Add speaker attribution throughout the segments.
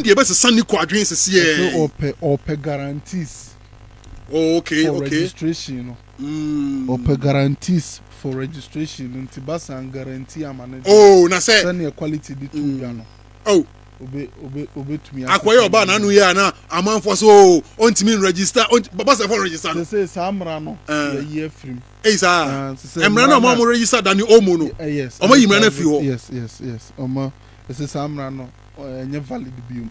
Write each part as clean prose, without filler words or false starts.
Speaker 1: Some the best Sunday quadrants see
Speaker 2: or pay guarantees.
Speaker 1: Okay,
Speaker 2: for registration, or pay guarantees for registration. Ntibasa and guarantee a manager.
Speaker 1: Oh, na say.
Speaker 2: Send your quality di tu
Speaker 1: Oh.
Speaker 2: Obe to me.
Speaker 1: Akwaye oba na anu ya na amanfo so on timi register on baba say for register no.
Speaker 2: Say samra no year free.
Speaker 1: Eh sa. Emra na mo register than the omo no.
Speaker 2: Yes.
Speaker 1: Omo yimra na fi ho.
Speaker 2: Yes. Omo say samra no enye valid biom.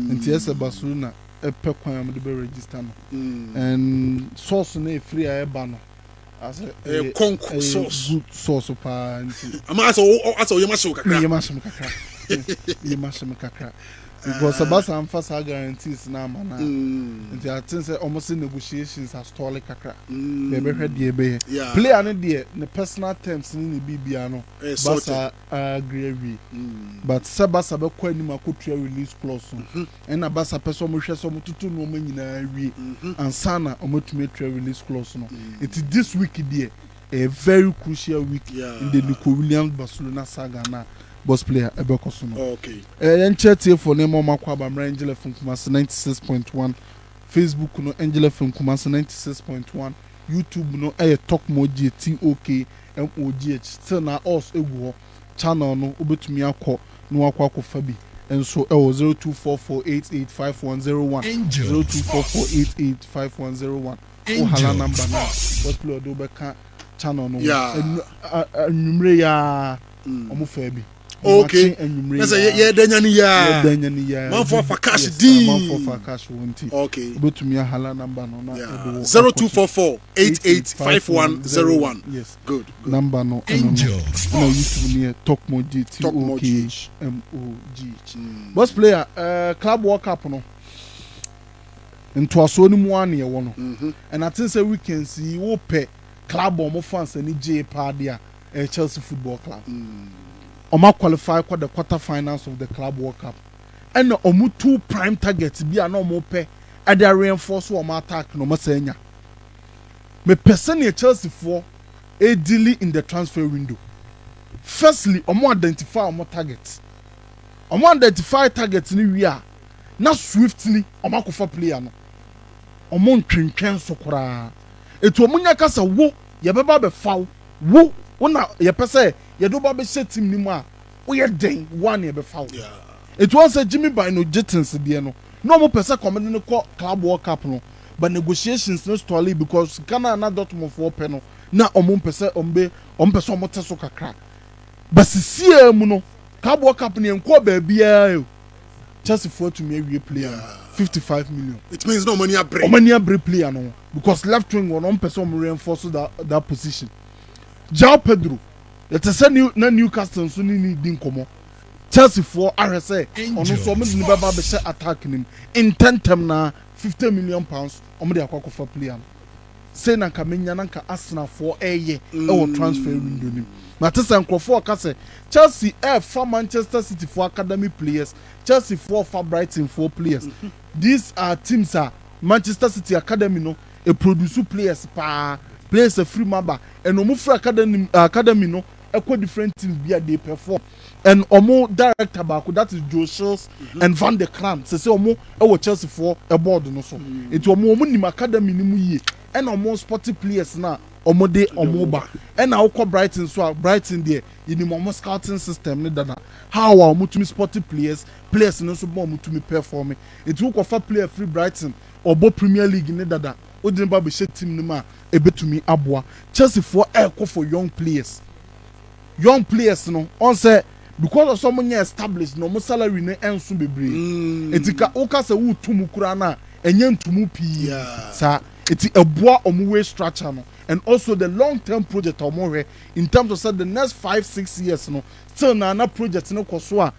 Speaker 2: Nti ese Barcelona epe kwan am de be register no. And source na free a eba no. As a
Speaker 1: concourse source.
Speaker 2: Good source pa nti.
Speaker 1: Ama aso yema show kakra.
Speaker 2: Yema show kakra. Because Sabasa and Fast guarantees now, man. And I think almost negotiations are stalling kakra. Baby head the play an idea the personal terms in the BBano. Basa agree. But Sabasa be quite ni makutra release clause. And Abasa person mo share some to no money and Sana omotumate release clause no. It is this week there a very crucial week in the Nico Williams Barcelona saga now. Boss player Ebekosuno.
Speaker 1: Okay.
Speaker 2: Enchete for Nemo Makwaba Angela from Kumasi 96.1. Facebook no Angela from Kumasi 96.1. YouTube no Talk Moji TOK MOGH. Still na us ego channel no obetumi akọ no akọ fabi. And so 0244885101. 0244885101. Ohala number na. Boss player do beka channel no.
Speaker 1: Yeah.
Speaker 2: Numre ya omo fabi.
Speaker 1: Okay. That's a danyani ya. Man for cash D.
Speaker 2: Man for cash won't.
Speaker 1: Okay.
Speaker 2: But to me a hala number no na
Speaker 1: 0244885101.
Speaker 2: Yes.
Speaker 1: Good.
Speaker 2: Number no. Angels. No YouTube near Talk Moji TOK MOGH. Boss player club World Cup no. Into aso ni mu an ye wo no. And I think say we can see wo pe club omo fans ani J pa dia Chelsea Football Club. Oma qualify for the quarterfinals of the Club World Cup. And omu two prime targets be an omo pe at the reinforce oma attack no masenya. Me person Chelsea for a deal in the transfer window. Firstly, omo identify omo targets. Omo identify targets ni we are na swiftly omo kofa player no. Omo ntwentwen so kora. Etu omo nya kasa wo ye beba be faw wo una ye pese ye do ba be set team ni mu a wo ye den one ye be faw. It was a Jimmy by no Jittins de no. No mo pese come no Club World Cup no. But negotiations no stall because Ghana na Dortmund for pe no. Na omo pese ombe pese omo teso kakra. But sie mu no Club World Cup ni enko ba bia Chelsea for to me we player 55 million. It
Speaker 1: means no money a break.
Speaker 2: Money a break player no because left wing one person reinforce that position. João Pedro, let us say Newcastle so need nkomo. Chelsea for RSA on so many ni baba be attacking him in 10 term na 50 million pounds omo de akwa for player. Say na kamenya na nka Arsenal for e transfer window ni. Na tesa nkrofo ka say Chelsea for Manchester City for academy players, Chelsea for Brighton for players. These are teams Manchester City academy no e produce players players a free member and omo free academy no equal different teams be they perform and omo director back that is Joe Schultz and Van der Kram say omo Chelsea for a board no so it omo nim academy ni mu ye and omo sporty players na omo de omo ba and na ukọ Brighton so Brighton there in the omo scouting system ni dana how omo to me sporty players no so omo to me perform it ukọ fa player free Brighton obo Premier League ni dada odin ba be team ni ma ebetumi aboa Chelsea for for young players no on say because of someone established no salary ne enso bebre etika oka se wo tumu kura na enye ntumu pi sa eti eboa omuwe structure no and also the long term project omore in terms of say the next 5-6 years no still na project no koso a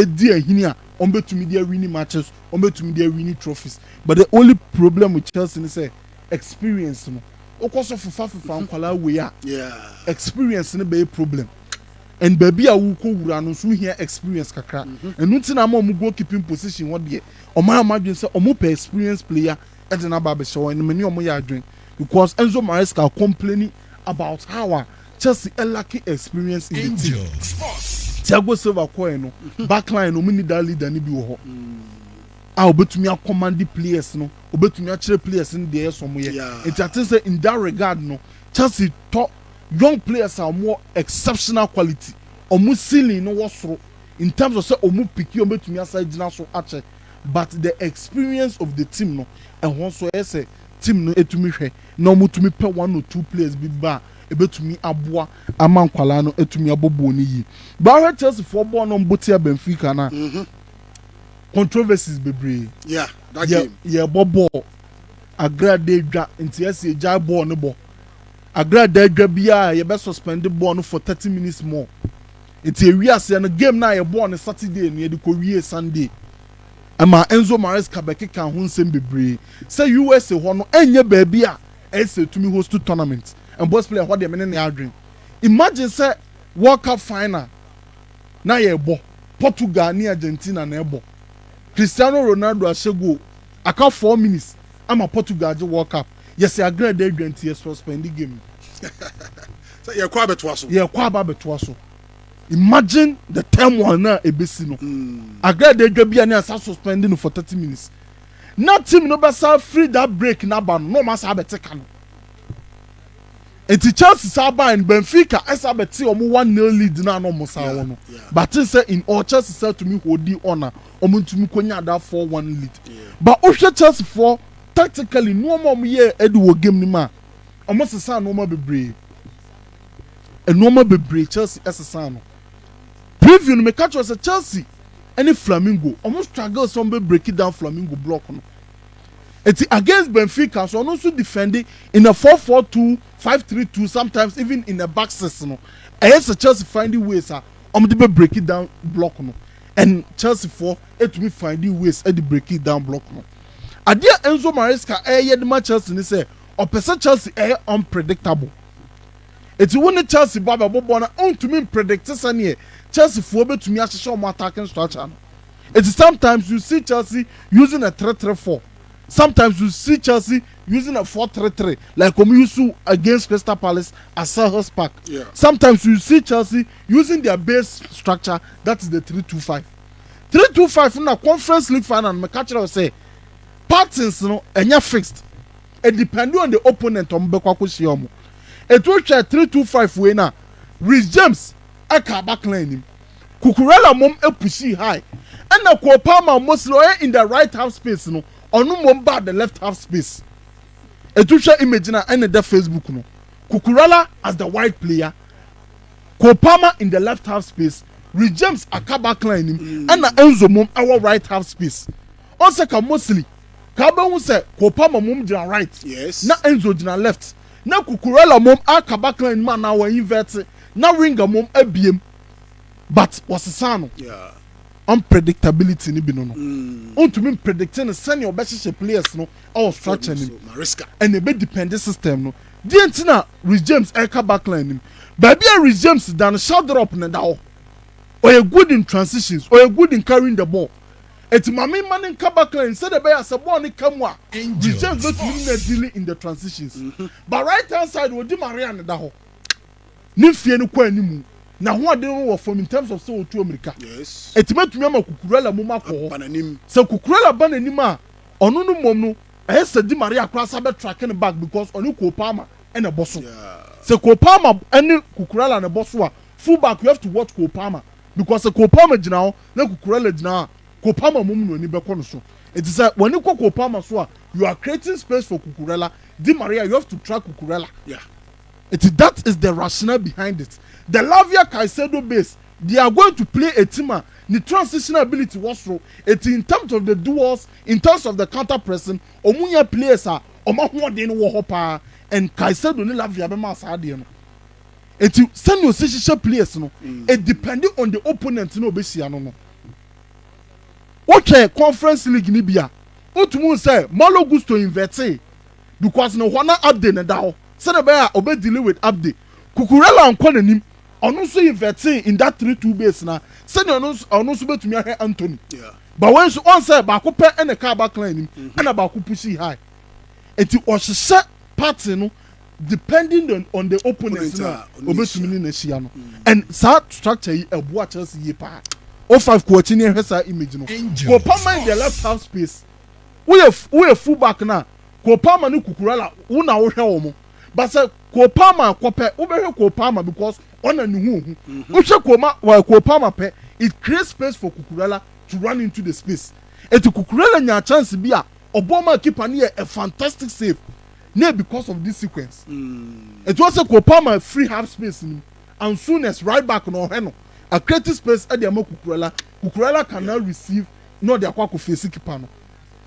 Speaker 2: di ahini a ombetumi dia winning matches ombetumi dia winning trophies but the only problem with Chelsea is say experience no okoso fufa nkwala we a experience no be problem and baby a wo ko wura no so here experience kakra enu ntina ma omu goalkeeping position wo de oma amadwen say omu per experience player e de na ba be show en mani omu ya adwen because Enzo Maresca complaining about how Chelsea lack experience in the team. Thiago Silva kɔɛ no backline no mu ni that leader ni bi wɔ hɔ a obetumi command the players no obetumi akyerɛ players no deɛ ɛsɔ mo yɛ nti ati sɛ in that regard no Chelsea tɔ young players are more exceptional quality ɔmo ceiling no wɔ soro in terms of say ɔmo piki ɔmo betumi asa gyina so akyɛ but the experience of the team no ɛhɔn so ɛsɛ team no etumi hwɛ na ɔmo tumi pɛ 1 or 2 players bi ba ebetumi aboa ama nkwala no etumi abobo ni yi ba Chelsea for ball no mbotia Benfica na controversies bebree
Speaker 1: that game
Speaker 2: bobo agrade dwa nti ese jai ball no bo agrade dwa bia ye be suspend the ball no for 30 minutes more nti ewiase no game na ye ball no Saturday no ye de ko wie Sunday ama Enzo Maresca bekeka ho nsem bebree say USA ho no enye ba bia ese tumi host tournament and boss player what they mean na adwen imagine say World Cup final na ye bo Portugal ni Argentina na ye bo Cristiano Ronaldo ashego aka 4 minutes ama Portugal je World Cup yes I agree dey dwanti yes suspend the game
Speaker 1: so ye kwa beto so imagine the turmoil na ebesi no agree dey dwa bia na suspending for 30 minutes na team no be free that break na ba no ma sa beteka no enti Chelsea saba in Benfica esa beti omo 1-0 lead na no mo sa no but say in all Chelsea said to me hold honor omo ntumi konya that 4-1 lead but ohwe Chelsea for tactically no mo ye edi wo game ni ma omo sesa no mo bebre Chelsea sesa no preview no me catch us Chelsea any Flamingo omo struggle some be break it down Flamingo block no it's against Benfica so also defending in a 4-4-2 5-3-2 sometimes even in a back system no as Chelsea finding ways to break it down block no and Chelsea for it to be finding ways to break it down block no adia Enzo Maresca yedma Chelsea ni say or person Chelsea unpredictable it's when Chelsea baba bobo na on to me predict sane Chelsea for be to me ahye o attacking structure no it's sometimes you see Chelsea using a 3-3-4 sometimes you see Chelsea using a 4-3-3 like we used to against Crystal Palace at Selhurst Park. Sometimes you see Chelsea using their base structure that is the 3-2-5. 3-2-5 in the Conference League final me catch will say patterns no enya fixed. It depends on the opponent on bekwa kwesi omo. It will try 3-2-5 way na Reece James aka backline him. Cucurella mom push high. And na Kopama mostly in the right half space no. Onu momba the left half space. Etusha image na ene the Facebook no. Cucurella as the wide player. Kopama in the left half space. Reece James akaba backline him. And na Enzo mom our right half space. On seka mostly. Kaba hu se Kopama mom jina right. Yes.
Speaker 2: Na Enzo jina left. Na Cucurella mom akaba backline man na wa invert. Na Winger mom abiem. But was sano.
Speaker 1: Yeah.
Speaker 2: Unpredictability ni bi no ontumi predicting the senior obeshe players no all structure ni and e be depend system no the entina Reece James eka backline him baby Reece James dan shot drop na da or you good in transitions or you good in carrying the ball et mama man in backline said the be as a ball ni kamwa Reece James not to deal in the transitions but right hand side wo di Maria na da ho ni fie ni kwa animu na ho ade no from in terms of so to America
Speaker 1: yes
Speaker 2: etimatumi ama Cucurella mum akọ
Speaker 1: bananim
Speaker 2: so Cucurella bananim a onu no mom no ehse di Maria cross be tracking back because onu Kopama and a bosso so Kopama and Cucurella na bosso a full back you have to watch Kopama because Kopama gina na Cucurella gina Kopama mum no ni be kono so it is when you Kopama so you are creating space for Cucurella di Maria you have to track Cucurella that is the rationale behind it. The Lavia Caicedo base, they are going to play a team. The transition ability was through it in terms of the duels, in terms of the counter pressing. Omunya players are Omahuwa didn't walk and Caicedo ni Lavia be masadian. It you send your session players no. It depending on the opponent no be no. Okay, Conference League Nibia. Otumu say Malo Gusto inverte because no one update na daw. Say the bear obey deal with update. Cucurella on Konanim. Also inverting in that 3-2 base na send also betumi ahe Anthony but when so on say ba ko pe and the car back line and ba ko push high enti o hye party no depending on the opponents na obetumi na shia no and that structure yi ebu Chelsea yi pa 05 ko chi ne hwe sa image no ko Palmer in the left half space we full back na ko Palmer ni Kukurela wo na wo hwe wo mo but say ko Palmer ko pe wo be hwe ko Palmer because ona ni hu wo hwe ko Palmer pe it creates space for Kukurela to run into the space et Kukurela nya chance bi a oboma keeper ni a fantastic save na because of this sequence it was a ko Palmer free half space ni and soon as right back no he no a creative space at the Kukurela can now receive no the akwa ko face keeper no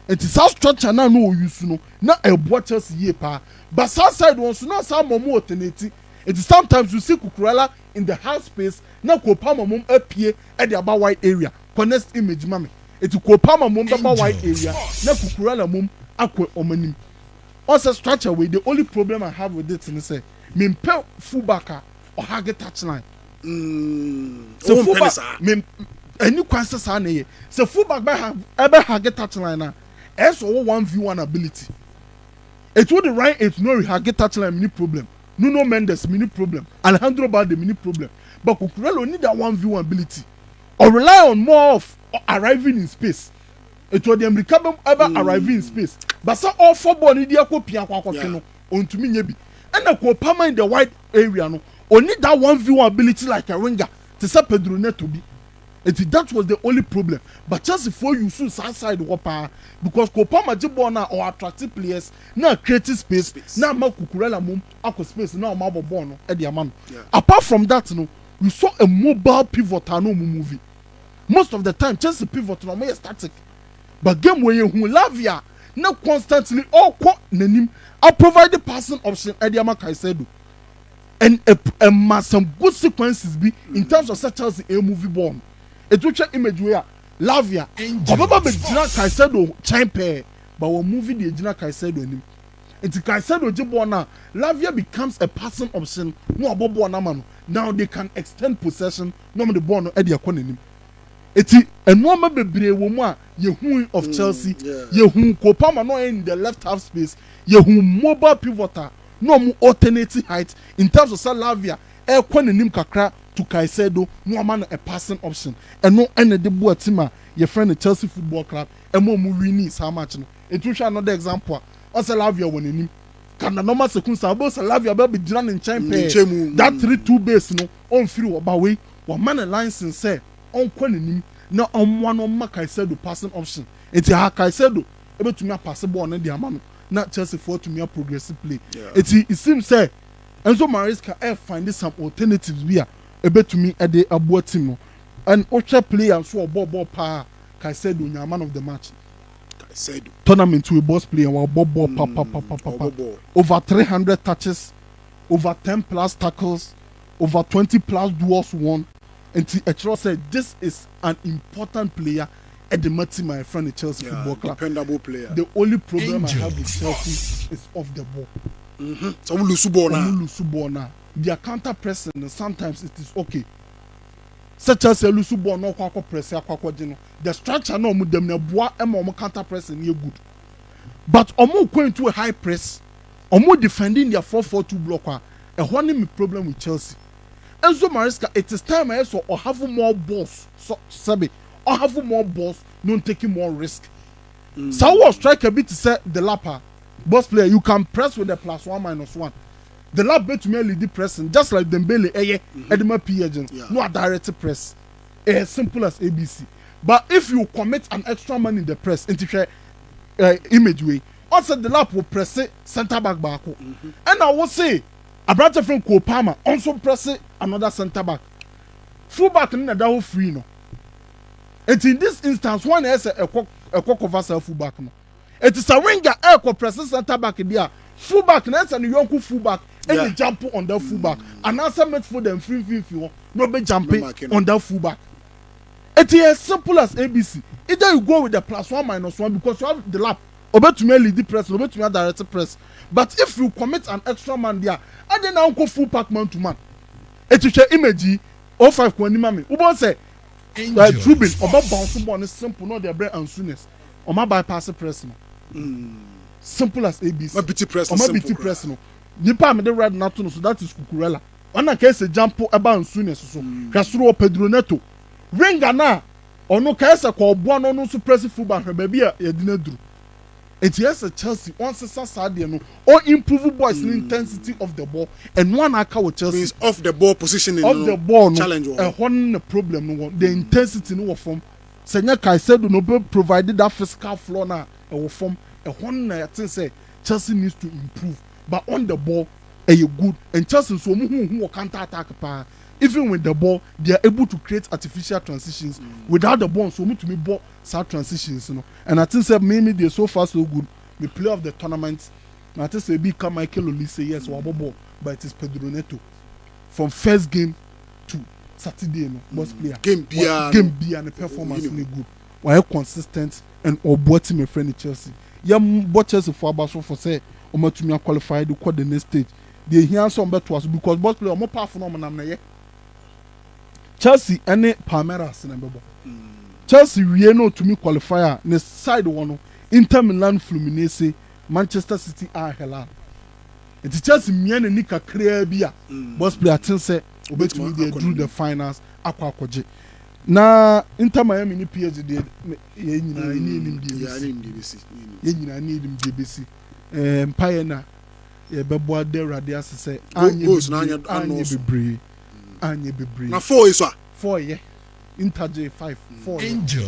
Speaker 2: it is how structure na no use no na e boa Chelsea ye pa but side one so na some momo alternate it is sometimes you see Kukurela in the half space na ko Palmer mom apie at the about wide area connect image mame it ko Palmer mom about wide area na Kukurela mom akwa omanim also structure with the only problem I have with it is say me pe fullback or hage touchline so fullback me any question sa na ye so fullback by have ever hage touchline na so 1v1 ability it would right it no hage touchline mini problem Nuno Mendes mini problem Alejandro Balde mini problem but Kukurela need that 1v1 ability or rely on more of arriving in space it was the American ever arriving in space but so all four ball need to pia kwa no ontumi nye bi and the ko Palmer in the wide area no only that 1v1 ability like a winger to say Pedro Neto bi that was the only problem but just before you shoot side wapa because ko Palmer jibo na or attractive players na create space na ma Kukurela mum akọ space na o ma ball no e dia man apart from that no we saw a mobile pivot no movie most of the time Chelsea pivot no more static but game when you Lavia na constantly all nanim I provide the passing option Ediama Caicedo and a some good sequences be in terms of such as a movie born it will check image where Lavia obaba be gina Caicedo champion but we movie the gina Caicedo nim it's Caicedo jibo na Lavia becomes a passing option no abobo na man now they can extend possession no the ball no edia konanim eti enoma bebre wo mu a yehu of Chelsea yehu ko Palmer no in the left half space yehu mobile pivoter no mu alternative height in terms of Lavia e konanim kakra to Caicedo no man a passing option eno ene de bo atima your friend the Chelsea Football Club e mo mu win how much no it will show another example o Lavia wonanim kana normal seconds abo Lavia be gina in champion that 3-2 base no on free oba we wa man a license say on kwanim na on one on Caicedo passing option enti ha Caicedo ebetumi pass ball na dia ma na Chelsea for to me progressive play enti it seems say Enzo Maresca find some alternatives via ebetumi e de abo team no and ocha player so ball pa Caicedo nya man of the match Caicedo tournament to a boss player wa ball over 300 touches over 10 plus tackles over 20 plus duels won. And Echro said this is an important player at the team, my friend, the Chelsea Football Club.
Speaker 3: Dependable player.
Speaker 2: The only problem I have with Chelsea is off the ball.
Speaker 3: So we
Speaker 2: lose. Their counter pressing sometimes it is okay. Such as a lose ball no kwako press the structure no mu dem na boa e ma counter pressing ye good. But omo going to a high press, omo defending their 4-4-2 block a one problem with Chelsea. Enzo Maresca, it is time I saw or have more balls. So sabi, or have more balls, not taking more risk. So what strike a bit to say the lapper, boss player, you can press with the +1 -1. The lap bet to me lead pressing, just like Dembele, Edema P agent, no a direct press. As simple as ABC. But if you commit an extra man in the press, into image way, also the lap will press it center back. And I will say, a brother from Ko Palmer also press another center back. Full back in the free no. And in this instance, one has a cover full back no. It is a winger press center back there. Full back and a young full back and they jump on the full back. And answer met for them free no be jumping on the full back. It is as simple as ABC. Either you go with the +1 -1 because you have the lap. Obey to me lead the press, obey to me direct press. But if you commit an extra man there, and then now go full pack man to man. It is a image 05 kwani mami. Ubon say Trubin oba bounce ball is simple no their bread and soonest. Oma bypass press no. Simple as ABC.
Speaker 3: My BT press
Speaker 2: no.
Speaker 1: nipa me de red nato no so that is Cucurella ona Caicedo jump eba nsu ne so hwesoro Pedro Neto winga na ono Caicedo ko obo no no so press fullback hweba bi a yedina duru eti a Chelsea once sasa no or improve boys in intensity of the ball and one aka with Chelsea
Speaker 3: means off the ball positioning
Speaker 1: off the ball no
Speaker 3: challenge
Speaker 1: one the problem no the intensity no from senya Caicedo no be provided that physical floor na e from a one I think say Chelsea needs to improve but on the ball you good and Chelsea so who counter attack pa even with the ball they are able to create artificial transitions without the ball so to me ball start transitions you know and I think say maybe they so far so good the player of the tournament I think say become Michael Olise yes wabo but it is Pedro Neto from first game to Saturday no boss player
Speaker 3: game be
Speaker 1: and the performance you know. Good why consistent and obo team my friend Chelsea yam bo Chelsea for abaso for say omatumi qualify to the next stage they hear some better us because boss player more powerful no na ye Chelsea any Palmeiras na bebo Chelsea we no to me qualifier ne side one Inter Milan Fluminense Manchester City Hilal it Chelsea me na nika krea bia boss player tin say obetumi dey through the finals akwakoje na Inter Miami ni PSG dey ye nyina ni nim dey besi empire na ye bebo ade rade asese anye bebre
Speaker 3: na 4 is
Speaker 1: 4 yeah Inter J 5 4
Speaker 2: Angel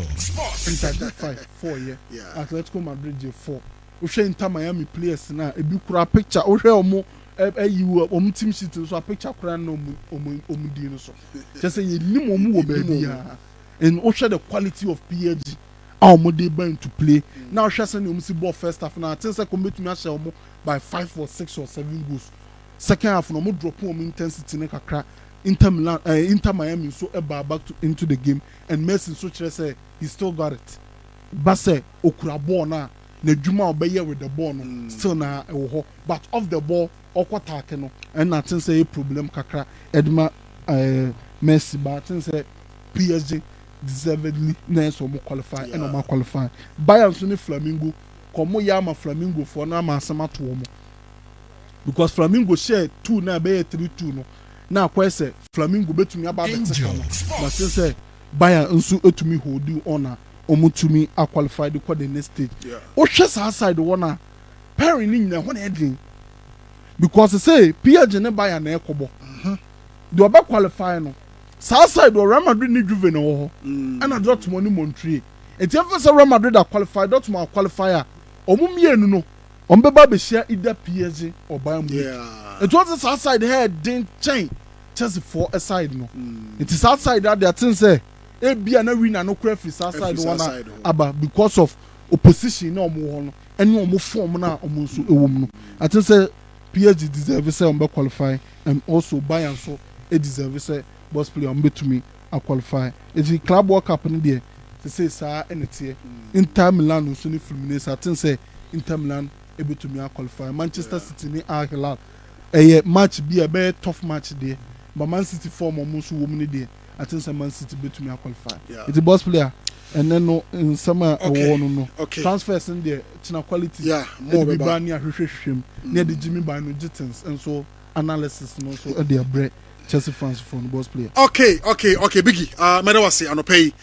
Speaker 1: Inter J 5 4 yeah Atletico Madrid J 4 we share Inter Miami players na ebi kura picture we share omo ayiwo omo team sheet so a picture kura na omo di no so just say ye lim omo wo baby ya and we share the quality of PSG omo dey bring to play now share say omo si ball first half na think say combetumi a share omo by 5 or 6 or 7 goals second half no omo drop omo intensity na kakra Inter Miami so back into the game and Messi so say he still got it but say okura ball na dwuma obeye with the ball no still na ewo but off the ball okwata ake no and I think say a problem kakra edma Messi but I think say PSG deservedly na so mo qualify and no qualify Bayern so ni Flamengo komo ya ma Flamengo for na ma asema to mo because Flamengo share 2 na be 3-2 no na kwese Flamengo betumi aba betika no but say Bayern nso etumi hold you on omutumi a qualified to the next stage o hwe side one na Perry ni nyina ho na edin because say PSG ne Bayern na ekobo the oba qualify no side Real Madrid ni Juve na ho and Dortmund ni Montreal et if say Real Madrid a qualified Dortmund qualifier omumienu no ombeba be share either PSG or Bayern Munich it was the outside head didn't change Chelsea for a side no it is outside that they think say e bia na winner no craft is outside one aba because of opposition na omo no any omo form na omo so ewom no I think say PSG deserve say on be qualify and also Bayern so e deserve say boss player on betumi a qualify if the club world cup ni there say sa enete Inter Milan so ni Fluminense I think say Inter Milan able to me qualify Manchester City ni Hilal match be a very tough match there but Man City form almost woman there I think some Man City be to me qualify it's a boss player and then no in summer no transfers in there china quality
Speaker 3: more
Speaker 1: be ban near near the Jimmy by no Jittens and so analysis no so their bread Chelsea fans from the boss player
Speaker 3: okay Biggie madawasi anopay